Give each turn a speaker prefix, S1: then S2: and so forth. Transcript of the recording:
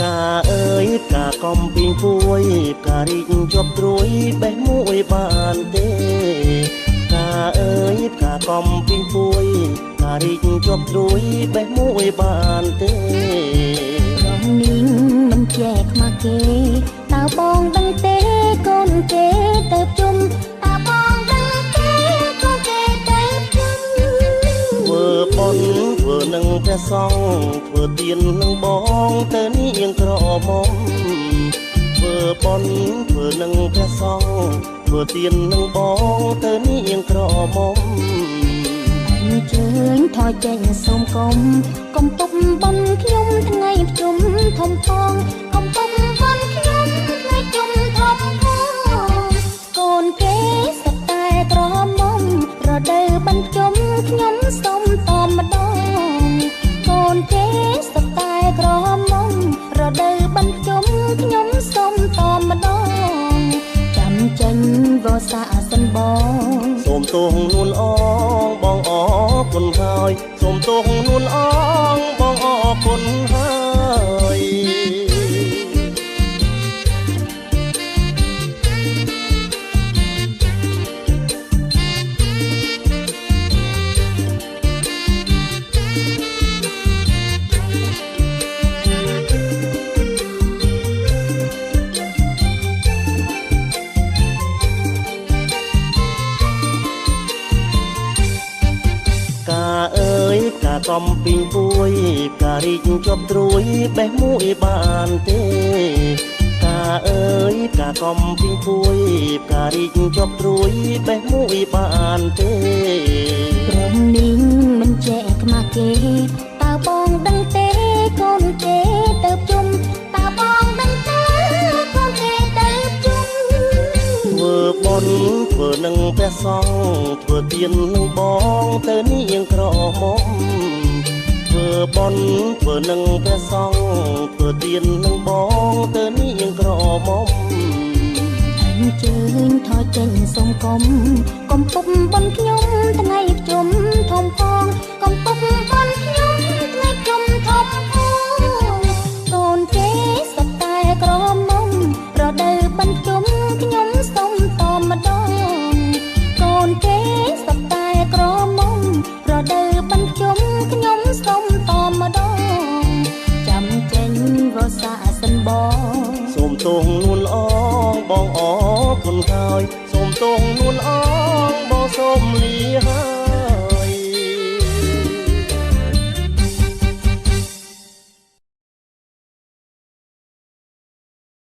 S1: កាអើយកាកំពីងពួយការីកជាប់ត្រួយបេះមួយបានទេកាអើយកាកំពីងពួយការីកជាប់ត្រួយបេះមួយបានទេ
S2: រំនីងមិនចែកខ្មាស់គេតើបងដឹងទេកូនគេទៅជុំតើបងដឹងទេកូនគេទៅជុំ
S1: ធ្វើបុណ្យធ្វើនឹងព្រះសង្ឃធ្វើទាននឹងបងទៅនាងក្រមុំធ្វើបុណ្យធ្វើនឹងព្រះសង្ឃធ្វើទាននឹងបងទៅនាងក្រមុំ
S2: អញ្ជើញថយចេញសូមកុំពុកបន់ខ្ញុំថ្ងៃប្រជុំធំផងកុំពុកបន់ខ្ញុំថ្ងៃជុំធំផងកូនគេសត្វតែក្រមុំរដូវបញ្ជុំខ្ញុំសូមតម្ដងកូនគេសត្វតែក្រមុំរដូវបញ្ជុំខ្ញុំសូមតម្ដងចាំចេញវស្សាសិនបង
S1: សូមទោសនួនអងបងអរគុណហើយសូមទោសនួនអងបងអរគុណហើយកាអើយកាកំពីងពួយការីកជាប់ត្រួយបេះមួយបានទេកាអើយកាកំពីងពួយការីកជាប់ត្រួយបេះមួយបានទេ
S2: ព្រមនេះមិនចែកខ្មាស់គេតើបងដឹងទេកូនគេទៅជុំតើបងដឹងទេកូនគេទៅជុំ
S1: ធ្វើបុណ្យធ្វើនឹងព្រះសង្ឃធ្វើទាននឹងបងទៅនាងក្រមុំធ្វើបុណ្យធ្វើនឹងព្រះសង្ឃធ្វើទាននឹងបងទៅនាងក្រមុំ
S2: អញ្ជើញថយចេញសូមកុំពុកបន់ខ្ញុំថ្ងៃប្រជុំធំផងកុំពុកបន់ខ្ញុំថ្ងៃប្រជុំធំផងកូនគេសត្វតែក្រមុំរដូវបញ្ជុំខ្ញុំសូមតម្ដងកូនគេសត្វតែក្រមុំរដូវបញ្ជុំខ្ញុំសូមតម្ដងចាំចេញវស្សាសិនបង
S1: សូមទោសនួនអងបងអរគុណហើយសូមទោសនួនអងបងសូមលា